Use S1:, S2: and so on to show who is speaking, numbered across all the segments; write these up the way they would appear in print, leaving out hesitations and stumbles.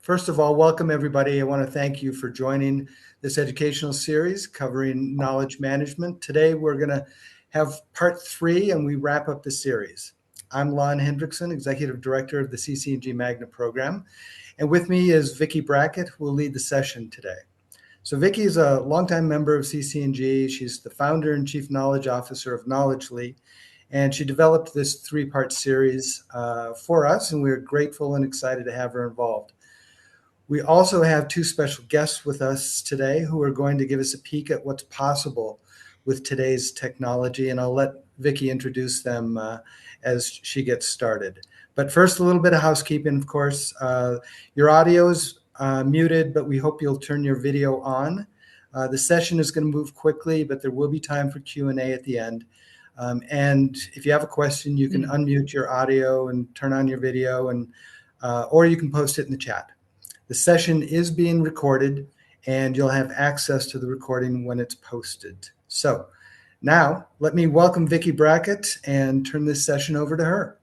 S1: First of all, welcome everybody. I want to thank you for joining this educational series covering knowledge management. Today we're going to have part 3 and we wrap up the series. I'm Lon Hendrickson, Executive Director of the CCNG Magnet Program. And with me is Vicki Brackett, who will lead the session today. So Vicki is a longtime member of CCNG. She's the founder and Chief Knowledge Officer of Knowledgely. And she developed this 3-part series for us, and we're grateful and excited to have her involved. We also have 2 special guests with us today who are going to give us a peek at what's possible with today's technology, and I'll let Vicki introduce them as she gets started. But first, a little bit of housekeeping, of course. Your audio is muted, but we hope you'll turn your video on. The session is going to move quickly, but there will be time for Q&A at the end. And if you have a question, you can unmute your audio and turn on your video, and or you can post it in the chat. The session is being recorded, and you'll have access to the recording when it's posted. So now let me welcome Vicki Brackett and turn this session over to her.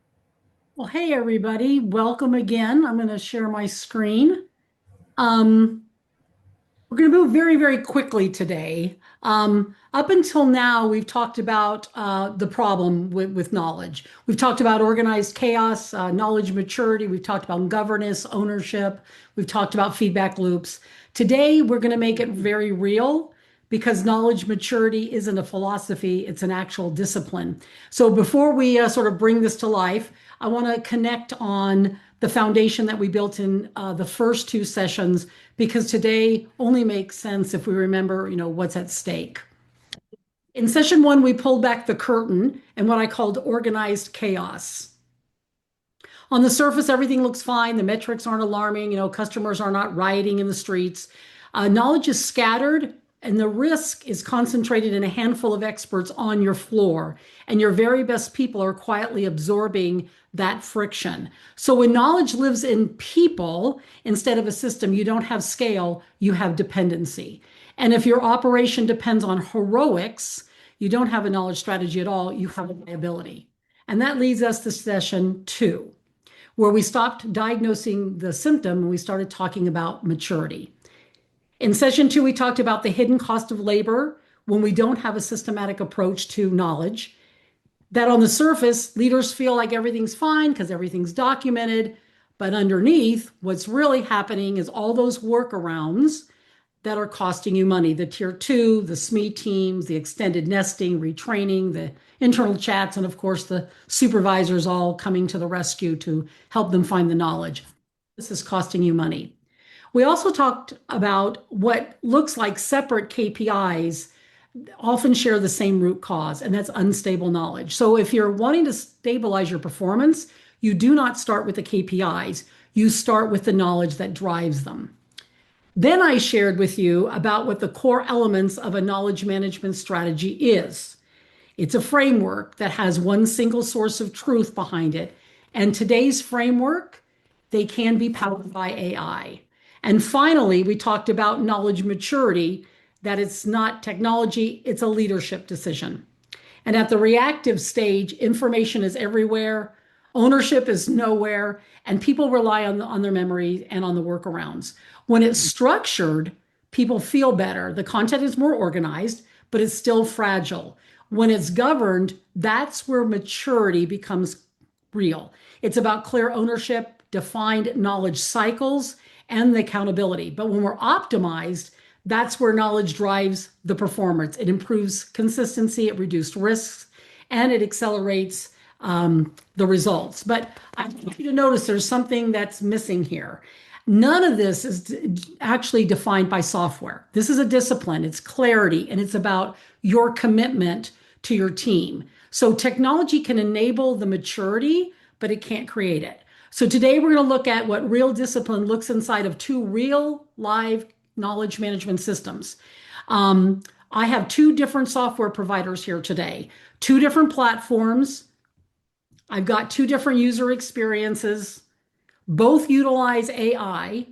S2: Well, hey, everybody. Welcome again. I'm going to share my screen. We're going to move very, very quickly today. Up until now, we've talked about the problem with knowledge. We've talked about organized chaos, knowledge maturity. We've talked about governance, ownership. We've talked about feedback loops. Today, we're going to make it very real because knowledge maturity isn't a philosophy, it's an actual discipline. So before we sort of bring this to life, I want to connect on the foundation that we built in the first 2 sessions, because today only makes sense if we remember, what's at stake. In session 1, we pulled back the curtain and what I called organized chaos. On the surface, everything looks fine. The metrics aren't alarming. Customers are not rioting in the streets. Knowledge is scattered, and the risk is concentrated in a handful of experts on your floor. And your very best people are quietly absorbing that friction. So when knowledge lives in people instead of a system, you don't have scale, you have dependency. And if your operation depends on heroics, you don't have a knowledge strategy at all, you have a liability. And that leads us to session 2, where we stopped diagnosing the symptom and we started talking about maturity. In session 2, we talked about the hidden cost of labor when we don't have a systematic approach to knowledge. That on the surface, leaders feel like everything's fine because everything's documented. But underneath, what's really happening is all those workarounds that are costing you money. The tier 2, the SME teams, the extended nesting, retraining, the internal chats, and of course, the supervisors all coming to the rescue to help them find the knowledge. This is costing you money. We also talked about what looks like separate KPIs often share the same root cause, and that's unstable knowledge. So if you're wanting to stabilize your performance, you do not start with the KPIs. You start with the knowledge that drives them. Then I shared with you about what the core elements of a knowledge management strategy is. It's a framework that has one single source of truth behind it. And today's framework, they can be powered by AI. And finally, we talked about knowledge maturity, that it's not technology, it's a leadership decision. And at the reactive stage, information is everywhere, ownership is nowhere, and people rely on their memory and on the workarounds. When it's structured, people feel better. The content is more organized, but it's still fragile. When it's governed, that's where maturity becomes real. It's about clear ownership, defined knowledge cycles, and the accountability. But when we're optimized, that's where knowledge drives the performance. It improves consistency, it reduces risks, and it accelerates the results. But I want you to notice there's something that's missing here. None of this is actually defined by software. This is a discipline, it's clarity, and it's about your commitment to your team. So technology can enable the maturity, but it can't create it. So today we're going to look at what real discipline looks inside of 2 real live knowledge management systems. I have 2 different software providers here today, 2 different platforms. I've got 2 different user experiences. Both utilize AI.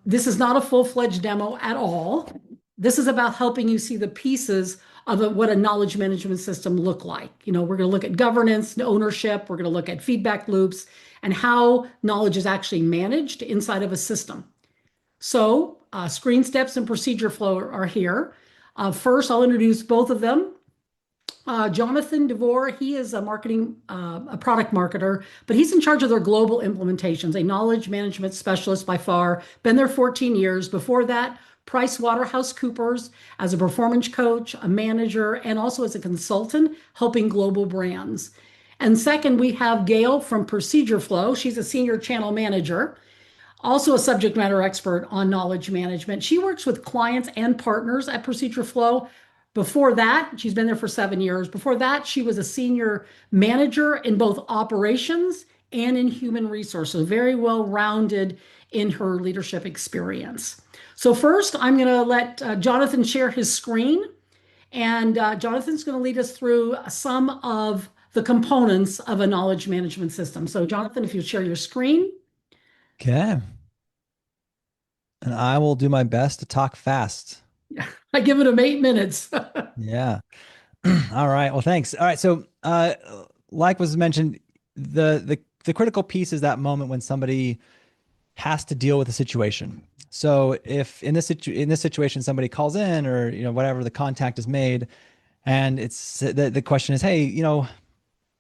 S2: This is not a full-fledged demo at all. This is about helping you see the pieces of what a knowledge management system look like. We're going to look at governance, ownership. We're going to look at feedback loops. and how knowledge is actually managed inside of a system. So screen steps and procedure flow are here. First, I'll introduce both of them. Jonathan DeVore, he is a product marketer, but he's in charge of their global implementations, a knowledge management specialist by far, been there 14 years. Before that, PricewaterhouseCoopers as a performance coach, a manager, and also as a consultant helping global brands. And second, we have Gail from Procedure Flow. She's a senior channel manager, also a subject matter expert on knowledge management. She works with clients and partners at Procedure Flow. Before that, she's been there for 7 years. Before that, she was a senior manager in both operations and in human resources, very well rounded in her leadership experience. So first, I'm going to let Jonathan share his screen, and Jonathan's going to lead us through some of the components of a knowledge management system. So Jonathan, if you share your screen.
S3: Okay. And I will do my best to talk fast.
S2: I give it him 8 minutes.
S3: Yeah. All right. Well, thanks. All right. So, like was mentioned, the critical piece is that moment when somebody has to deal with a situation. So if in this situation, somebody calls in or, whatever, the contact is made, and it's the question is, hey,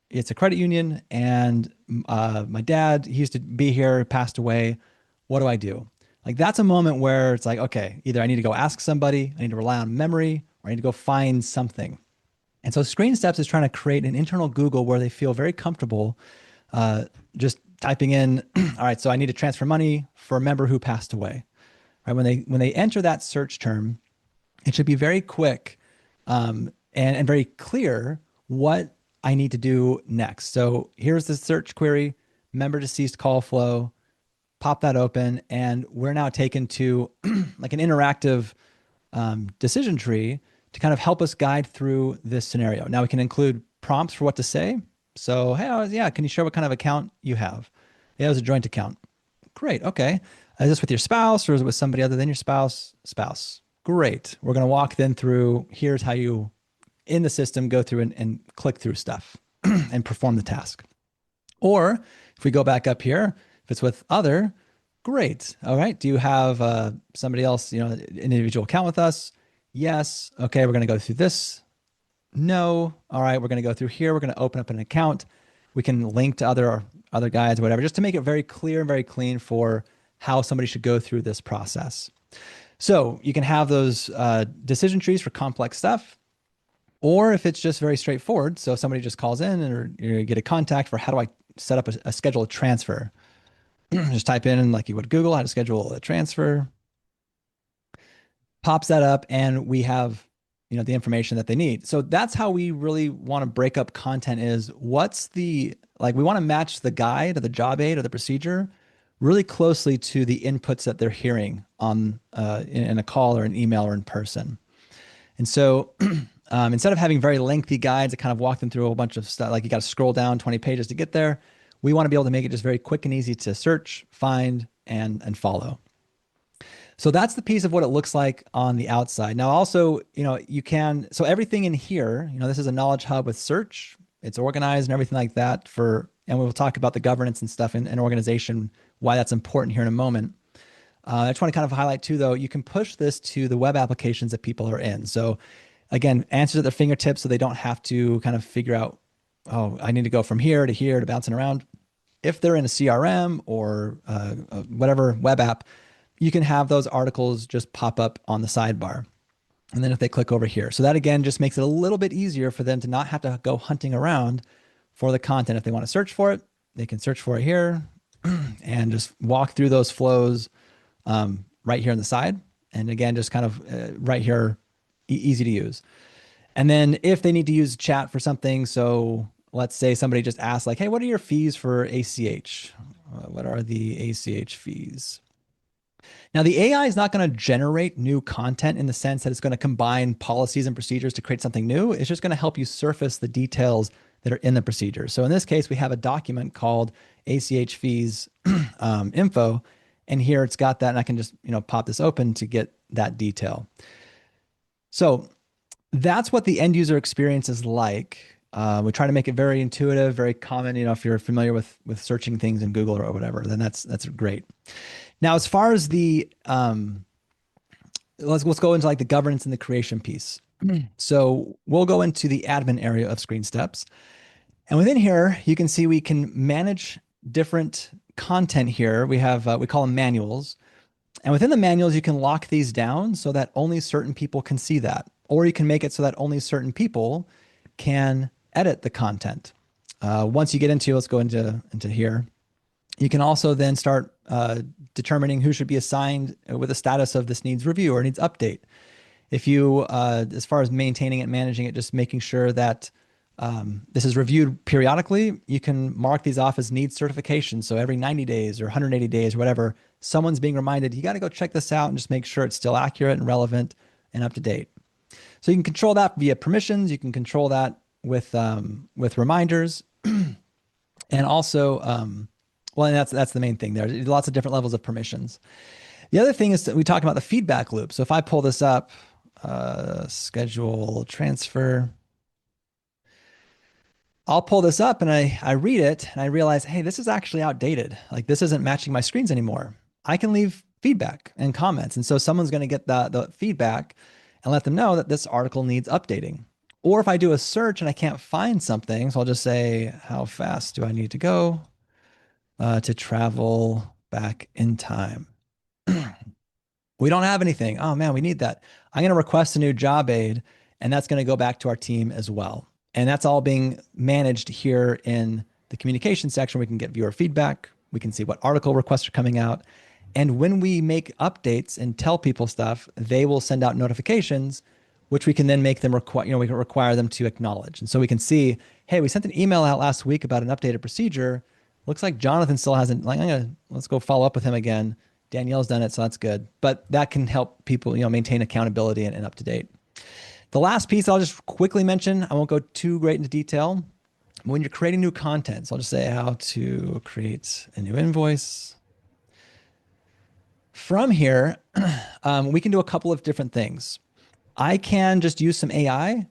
S3: it's a credit union and my dad, he used to be here, passed away. What do I do? Like, that's a moment where it's like, okay, either I need to go ask somebody, I need to rely on memory, or I need to go find something. And so Screen Steps is trying to create an internal Google where they feel very comfortable just typing in, all right, so I need to transfer money for a member who passed away. Right? When they enter that search term, it should be very quick and very clear what I need to do next. So here's the search query, member deceased call flow. Pop that open, and we're now taken to like an interactive decision tree to kind of help us guide through this scenario. Now we can include prompts for what to say. So, hey, yeah, can you share what kind of account you have? Yeah, it was a joint account. Great. Okay. Is this with your spouse or is it with somebody other than your spouse? Spouse. Great. We're going to walk then through, here's how you in the system go through and click through stuff and perform the task. Or if we go back up here, if it's with other, great. All right. Do you have somebody else, an individual account with us? Yes. Okay. We're going to go through this. No. All right. We're going to go through here. We're going to open up an account. We can link to other guides, whatever, just to make it very clear and very clean for how somebody should go through this process. So you can have those decision trees for complex stuff, or if it's just very straightforward. So if somebody just calls in or you get a contact for how do I set up a schedule a transfer? Just type in like you would Google how to schedule a transfer, pops that up, and we have the information that they need. So that's how we really want to break up content is we want to match the guide or the job aid or the procedure really closely to the inputs that they're hearing on in a call or an email or in person. And so instead of having very lengthy guides that kind of walk them through a bunch of stuff, like you got to scroll down 20 pages to get there, we want to be able to make it just very quick and easy to search, find, and follow. So that's the piece of what it looks like on the outside. Now also, so everything in here, this is a knowledge hub with search. It's organized and everything like that and we'll talk about the governance and stuff and organization, why that's important here in a moment. I just want to kind of highlight too, though, you can push this to the web applications that people are in. So again, answers at their fingertips so they don't have to kind of figure out, oh, I need to go from here to bouncing around. If they're in a CRM or whatever web app, you can have those articles just pop up on the sidebar. And then if they click over here, so that again, just makes it a little bit easier for them to not have to go hunting around for the content. If they want to search for it, they can search for it here and just walk through those flows right here on the side. And again, just kind of right here, easy to use. And then if they need to use chat for something, so let's say somebody just asked like, hey, what are your fees for ACH? What are the ACH fees? Now, the AI is not going to generate new content in the sense that it's going to combine policies and procedures to create something new. It's just going to help you surface the details that are in the procedure. So in this case, we have a document called ACH fees info, and here it's got that, and I can just pop this open to get that detail. So that's what the end user experience is like. We try to make it very intuitive, very common. You know, if you're familiar with searching things in Google or whatever, then that's great. Now, as far as the let's go into like the governance and the creation piece. So we'll go into the admin area of Screen Steps. And within here, you can see we can manage different content here. We have, we call them manuals. And within the manuals, you can lock these down so that only certain people can see that. Or you can make it so that only certain people can edit the content. Once you get into, let's go into here. You can also then start determining who should be assigned with a status of this needs review or needs update. If you, as far as maintaining it, managing it, just making sure that this is reviewed periodically, you can mark these off as needs certification. So every 90 days or 180 days or whatever, someone's being reminded, you got to go check this out and just make sure it's still accurate and relevant and up to date. So you can control that via permissions. You can control that with reminders. And also, well, and that's the main thing. There's lots of different levels of permissions. The other thing is that we talk about the feedback loop. So if I pull this up, schedule transfer, I'll pull this up and I read it and I realize, hey, this is actually outdated. Like this isn't matching my screens anymore. I can leave feedback and comments. And so someone's going to get the feedback and let them know that this article needs updating. Or if I do a search and I can't find something, so I'll just say, how fast do I need to go to travel back in time? We don't have anything. Oh man, we need that. I'm going to request a new job aid, and that's going to go back to our team as well. And that's all being managed here in the communication section. We can get viewer feedback. We can see what article requests are coming out. And when we make updates and tell people stuff, they will send out notifications, which we can then make them we can require them to acknowledge. And so we can see, hey, we sent an email out last week about an updated procedure. Looks like Jonathan still hasn't, let's go follow up with him again. Danielle's done it, so that's good. But that can help people, maintain accountability and up to date. The last piece I'll just quickly mention, I won't go too great into detail. When you're creating new content, so I'll just say how to create a new invoice. From here, we can do a couple of different things. I can just use some AI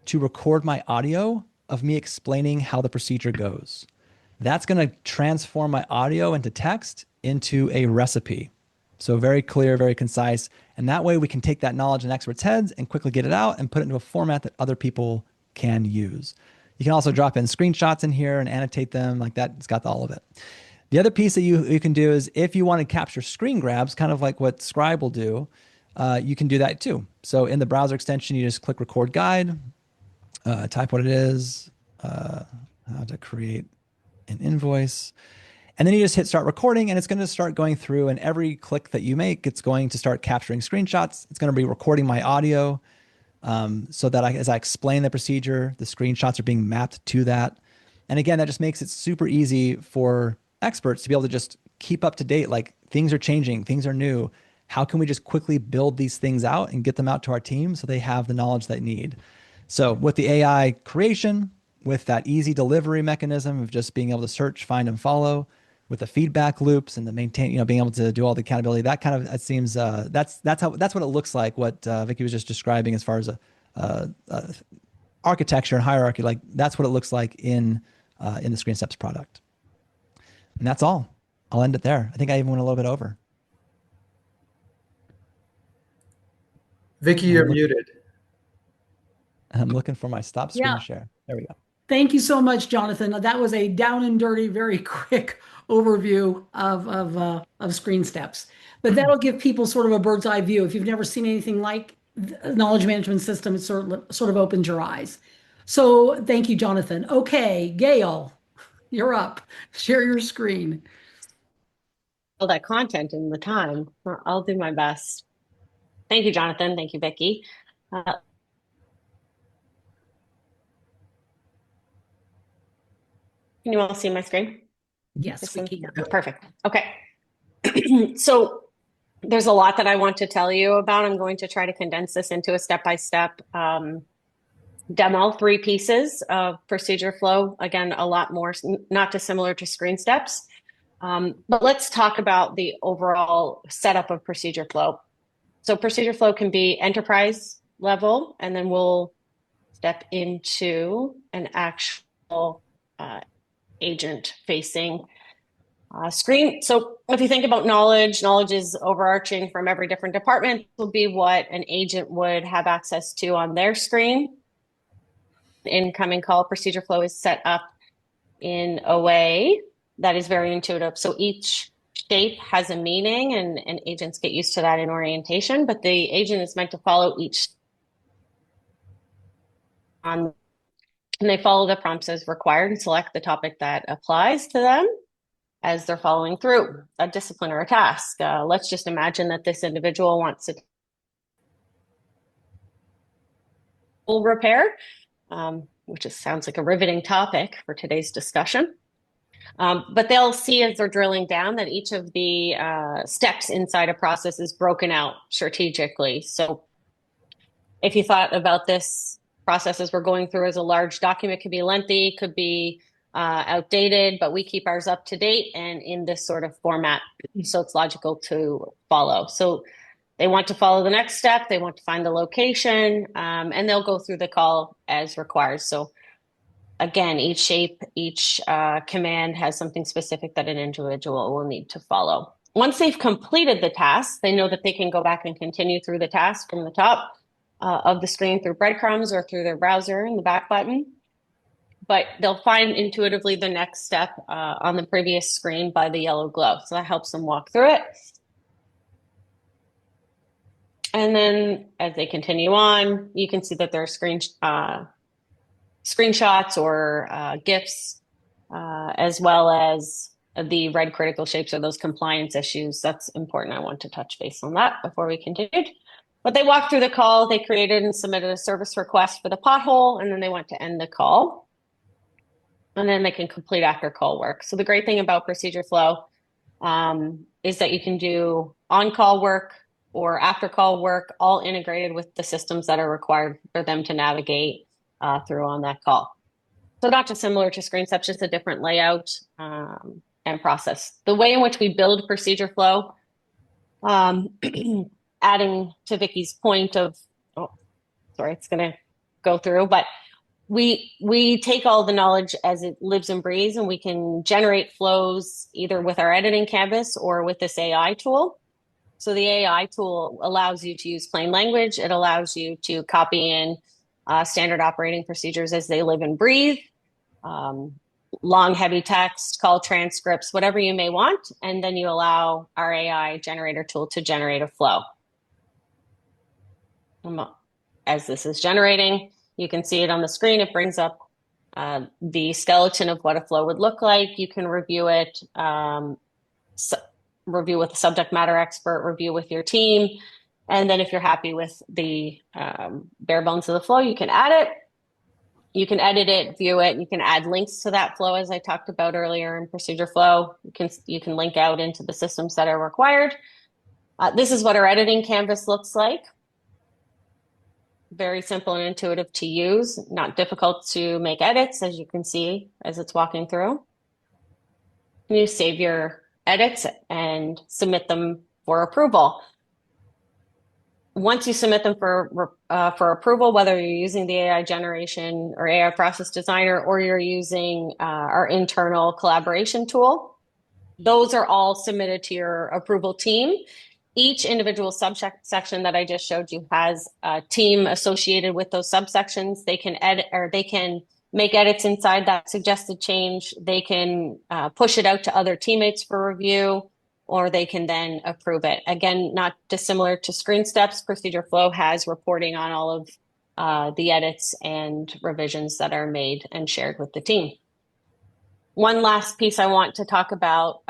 S3: to record my audio of me explaining how the procedure goes. That's going to transform my audio into text into a recipe. So very clear, very concise. And that way we can take that knowledge in experts' heads and quickly get it out and put it into a format that other people can use. You can also drop in screenshots in here and annotate them like that. It's got all of it. The other piece that you can do is if you want to capture screen grabs, kind of like what Scribe will do, you can do that too. So in the browser extension, you just click record guide, type what it is, how to create an invoice. And then you just hit start recording and it's going to start going through, and every click that you make, it's going to start capturing screenshots. It's going to be recording my audio so that as I explain the procedure, the screenshots are being mapped to that. And again, that just makes it super easy for experts to be able to just keep up to date. Like things are changing, things are new. How can we just quickly build these things out and get them out to our team so they have the knowledge they need? So with the AI creation, with that easy delivery mechanism of just being able to search, find, and follow, with the feedback loops and the maintain, being able to do all the accountability, that kind of, it seems, that's what it looks like, what Vicki was just describing as far as a architecture and hierarchy. Like that's what it looks like in the Screen Steps product. And that's all. I'll end it there. I think I even went a little bit over.
S1: Vicki, you're muted.
S3: I'm looking for my stop screen share. There we go.
S2: Thank you so much, Jonathan. That was a down and dirty, very quick overview of Screen Steps. But that'll give people sort of a bird's eye view. If you've never seen anything like a knowledge management system, it sort of opens your eyes. So thank you, Jonathan. Okay, Gail, you're up. Share your screen.
S4: All that content in the time. I'll do my best. Thank you, Jonathan. Thank you, Vicki. Can you all see my screen?
S2: Yes, we can.
S4: Perfect. Okay. So there's a lot that I want to tell you about. I'm going to try to condense this into a step-by-step demo, 3 pieces of procedure flow. Again, a lot more, not dissimilar to Screen Steps. But let's talk about the overall setup of procedure flow. So procedure flow can be enterprise level, and then we'll step into an actual agent-facing screen. So if you think about knowledge is overarching from every different department. This will be what an agent would have access to on their screen. Incoming call procedure flow is set up in a way that is very intuitive. So each shape has a meaning, and agents get used to that in orientation, but the agent is meant to follow each and they follow the prompts as required and select the topic that applies to them as they're following through a discipline or a task. Let's just imagine that this individual wants to repair, which sounds like a riveting topic for today's discussion. But they'll see as they're drilling down that each of the steps inside a process is broken out strategically. So if you thought about this process as we're going through as a large document, could be lengthy, could be outdated, but we keep ours up to date and in this sort of format. So it's logical to follow. So they want to follow the next step, they want to find the location, and they'll go through the call as required. So again, each shape, each command has something specific that an individual will need to follow. Once they've completed the task, they know that they can go back and continue through the task from the top of the screen through breadcrumbs or through their browser in the back button. But they'll find intuitively the next step on the previous screen by the yellow glow. So that helps them walk through it. And then as they continue on, you can see that there are screenshots or GIFs, as well as the red critical shapes or those compliance issues. That's important. I want to touch base on that before we continued. But they walked through the call, they created and submitted a service request for the pothole, and then they went to end the call. And then they can complete after call work. So the great thing about procedure flow is that you can do on-call work or after-call work, all integrated with the systems that are required for them to navigate through on that call. So not just similar to ScreenSteps, just a different layout and process. The way in which we build procedure flow, adding to Vicki's point of, it's going to go through, but we take all the knowledge as it lives and breathes, and we can generate flows either with our editing canvas or with this AI tool. So the AI tool allows you to use plain language. It allows you to copy in standard operating procedures as they live and breathe, long, heavy text, call transcripts, whatever you may want. And then you allow our AI generator tool to generate a flow. As this is generating, you can see it on the screen. It brings up the skeleton of what a flow would look like. You can review it, review with a subject matter expert, review with your team. And then if you're happy with the bare bones of the flow, you can add it. You can edit it, view it. You can add links to that flow, as I talked about earlier in procedure flow. You can link out into the systems that are required. This is what our editing canvas looks like. Very simple and intuitive to use, not difficult to make edits, as you can see as it's walking through. You save your edits and submit them for approval. Once you submit them for approval, whether you're using the AI generation or AI process designer, or you're using our internal collaboration tool, those are all submitted to your approval team. Each individual subsection that I just showed you has a team associated with those subsections. They can edit, or they can make edits inside that suggested change. They can push it out to other teammates for review, or they can then approve it. Again, not dissimilar to ScreenSteps, procedure flow has reporting on all of the edits and revisions that are made and shared with the team. One last piece I want to talk about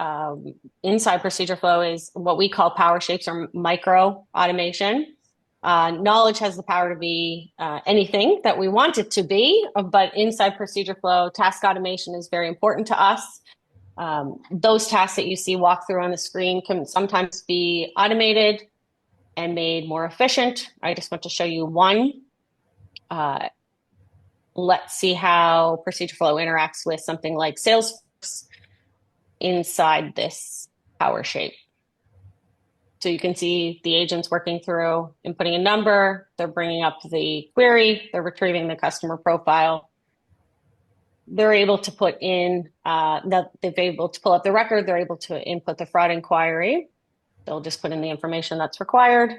S4: inside procedure flow is what we call power shapes or micro automation. Knowledge has the power to be anything that we want it to be, but inside procedure flow, task automation is very important to us. Those tasks that you see walk through on the screen can sometimes be automated and made more efficient. I just want to show you one. Let's see how procedure flow interacts with something like Salesforce inside this power shape. So you can see the agents working through, inputting a number, they're bringing up the query, they're retrieving the customer profile. They're able to put in, that they're able to pull up the record, they're able to input the fraud inquiry. They'll just put in the information that's required.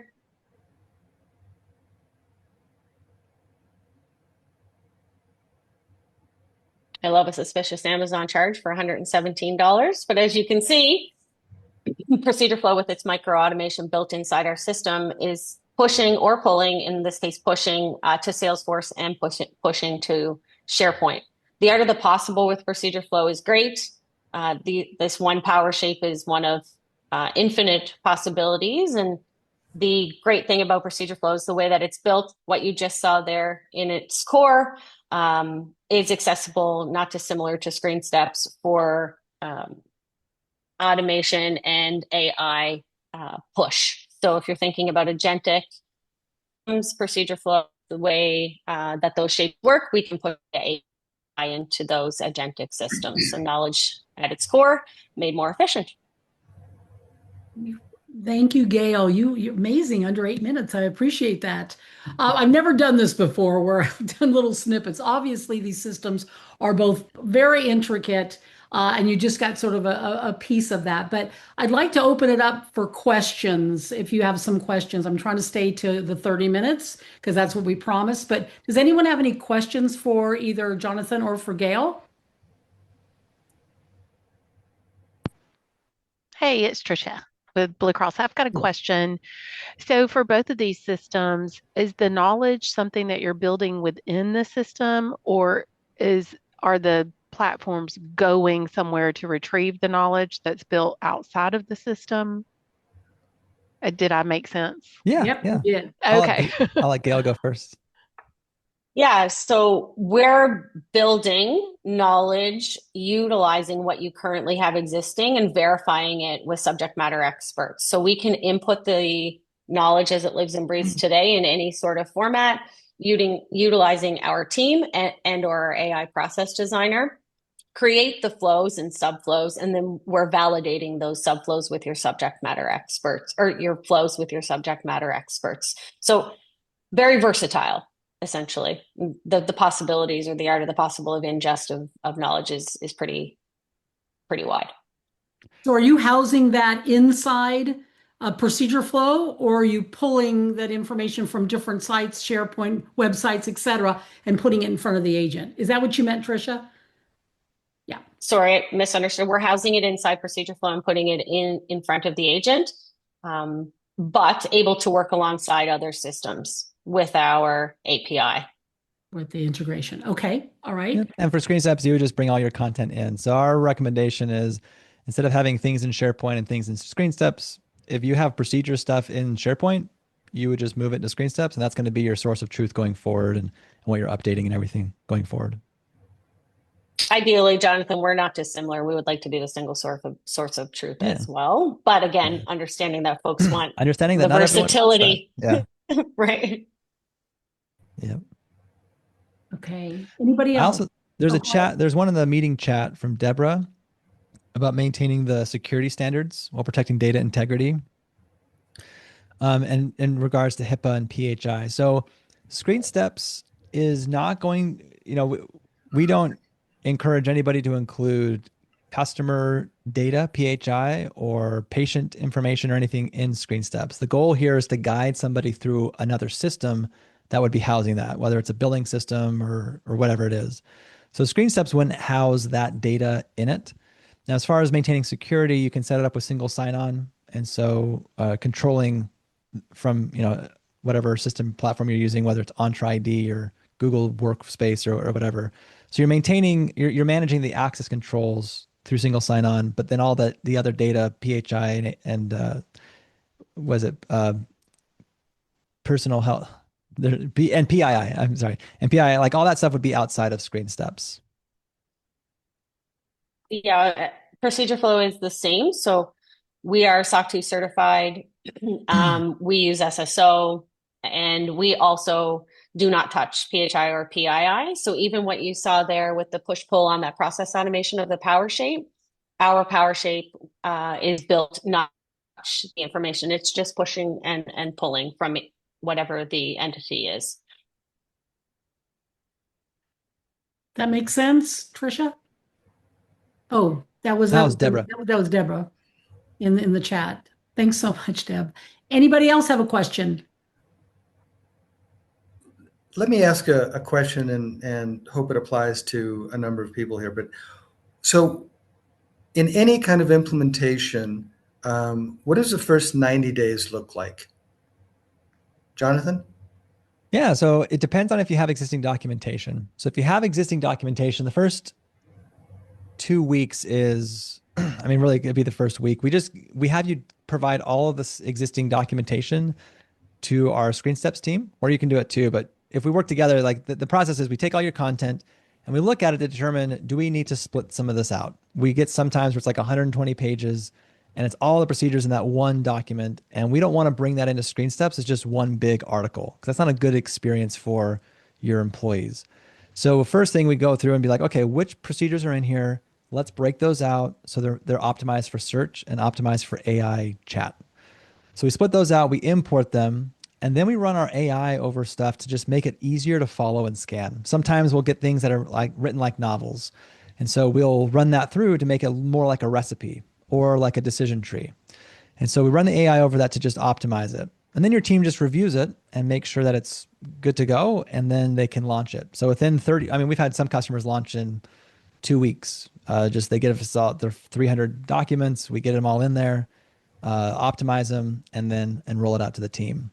S4: I love a suspicious Amazon charge for $117. But as you can see, procedure flow with its micro automation built inside our system is pushing or pulling, in this case, pushing to Salesforce and pushing to SharePoint. The art of the possible with procedure flow is great. This one power shape is one of infinite possibilities. And the great thing about procedure flow is the way that it's built. What you just saw there in its core is accessible, not dissimilar to screen steps for automation and AI push. So if you're thinking about agentic procedure flow, the way that those shapes work, we can put AI into those agentic systems. So knowledge at its core, made more efficient.
S2: Thank you, Gail. You're amazing, under 8 minutes. I appreciate that. I've never done this before where I've done little snippets. Obviously, these systems are both very intricate, and you just got sort of a piece of that. But I'd like to open it up for questions if you have some questions. I'm trying to stay to the 30 minutes because that's what we promised. But does anyone have any questions for either Jonathan or for Gail?
S5: Hey, it's Tricia with Blue Cross. I've got a question. So for both of these systems, is the knowledge something that you're building within the system, or are the platforms going somewhere to retrieve the knowledge that's built outside of the system? Did I make sense?
S3: Yeah,
S2: Yep,
S3: yeah.
S2: you did.
S5: Okay.
S3: I'll let Gail go first.
S4: Yeah, so we're building knowledge, utilizing what you currently have existing and verifying it with subject matter experts. So we can input the knowledge as it lives and breathes today in any sort of format, utilizing our team and or our AI process designer, create the flows and subflows, and then we're validating those subflows with your subject matter experts, or your flows with your subject matter experts. So very versatile. Essentially, the possibilities, or the art of the possible of ingest of knowledge is pretty wide.
S2: So are you housing that inside a procedure flow, or are you pulling that information from different sites, SharePoint, websites, et cetera, and putting it in front of the agent? Is that what you meant, Tricia? Yeah.
S4: Sorry, I misunderstood. We're housing it inside procedure flow and putting it in front of the agent, but able to work alongside other systems with our API.
S2: With the integration. Okay. All right.
S3: Yep. And for screen steps, you would just bring all your content in. So our recommendation is, instead of having things in SharePoint and things in screen steps, if you have procedure stuff in SharePoint, you would just move it to screen steps, and that's going to be your source of truth going forward, and what you're updating and everything going forward.
S4: Ideally, Jonathan, we're not dissimilar. We would like to be the single source of truth as well. But again, understanding that folks want
S3: understanding that
S4: the
S3: not
S4: versatility.
S3: Yeah.
S4: Right.
S3: Yep.
S2: Okay. Anybody else?
S3: There's a chat. There's one in the meeting chat from Deborah about maintaining the security standards while protecting data integrity. And in regards to HIPAA and PHI. So screen steps is not going, we don't encourage anybody to include customer data, PHI, or patient information or anything in screen steps. The goal here is to guide somebody through another system that would be housing that, whether it's a billing system or whatever it is. So screen steps wouldn't house that data in it. Now, as far as maintaining security, you can set it up with single sign-on. And so controlling from, whatever system platform you're using, whether it's Entra ID or Google Workspace or whatever. So you're managing the access controls through single sign-on, but then all the other data, PHI and personal health, and PII, I'm sorry, and PII, like all that stuff would be outside of screen steps.
S4: Yeah, procedure flow is the same. So we are SOC 2 certified. We use SSO, and we also do not touch PHI or PII. So even what you saw there with the push-pull on that process automation of the power shape, our power shape is built not the information. It's just pushing and pulling from whatever the entity is.
S2: That makes sense, Trisha? Oh,
S3: That was Deborah.
S2: That was Deborah in the chat. Thanks so much, Deb. Anybody else have a question?
S1: Let me ask a question and hope it applies to a number of people here. But so in any kind of implementation, what does the first 90 days look like? Jonathan?
S3: Yeah, so it depends on if you have existing documentation. So if you have existing documentation, the first 2 weeks is, I mean, really it'd be the first week. We have you provide all of this existing documentation to our Screen Steps team, or you can do it too. But if we work together, like the process is we take all your content and we look at it to determine, do we need to split some of this out? We get sometimes where it's like 120 pages and it's all the procedures in that one document. And we don't want to bring that into Screen Steps as just one big article, because that's not a good experience for your employees. So first thing we go through and be like, okay, which procedures are in here? Let's break those out so they're optimized for search and optimized for AI chat. So we split those out, we import them, and then we run our AI over stuff to just make it easier to follow and scan. Sometimes we'll get things that are like written like novels. And so we'll run that through to make it more like a recipe or like a decision tree. And so we run the AI over that to just optimize it. And then your team just reviews it and makes sure that it's good to go, and then they can launch it. So within 30, I mean, we've had some customers launch in 2 weeks. Just they get us all their 300 documents, we get them all in there, optimize them, and then roll it out to the team.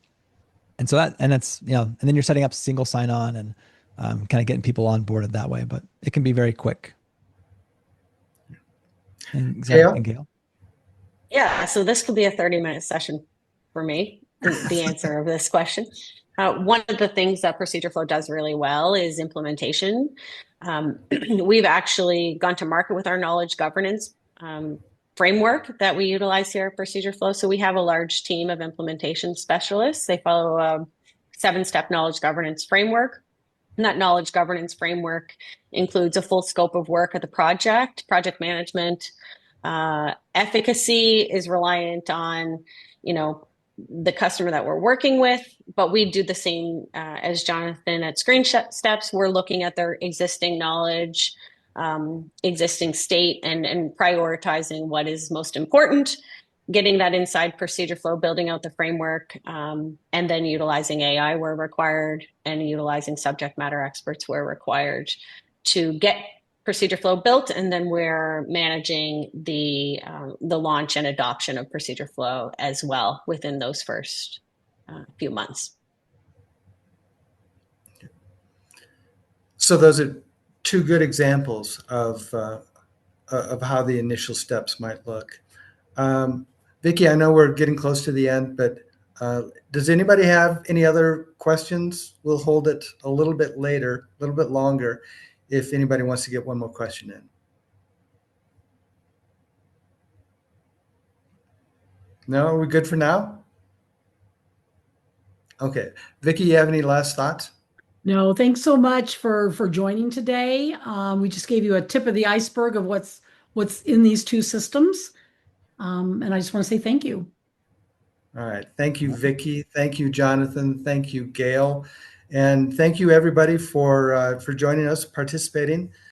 S3: And so that's, and then you're setting up single sign-on and kind of getting people onboarded that way, but it can be very quick. And Gail?
S4: Yeah, so this could be a 30-minute session for me, the answer of this question. One of the things that Procedure Flow does really well is implementation. We've actually gone to market with our knowledge governance framework that we utilize here at Procedure Flow. So we have a large team of implementation specialists. They follow a 7-step knowledge governance framework. And that knowledge governance framework includes a full scope of work of the project management. Efficacy is reliant on, the customer that we're working with, but we do the same as Jonathan at Screen Steps. We're looking at their existing knowledge, existing state, and prioritizing what is most important, getting that inside Procedure Flow, building out the framework, and then utilizing AI where required and utilizing subject matter experts where required to get Procedure Flow built, and then we're managing the launch and adoption of Procedure Flow as well within those first few months.
S1: So those are 2 good examples of how the initial steps might look. Vicki, I know we're getting close to the end, but does anybody have any other questions? We'll hold it a little bit later, a little bit longer, if anybody wants to get one more question in. No, are we good for now? Okay. Vicki, you have any last thoughts?
S2: No, thanks so much for joining today. We just gave you a tip of the iceberg of what's in these 2 systems. And I just want to say thank you.
S1: All right. Thank you, Vicki. Thank you, Jonathan. Thank you, Gail. And thank you, everybody, for joining us, participating.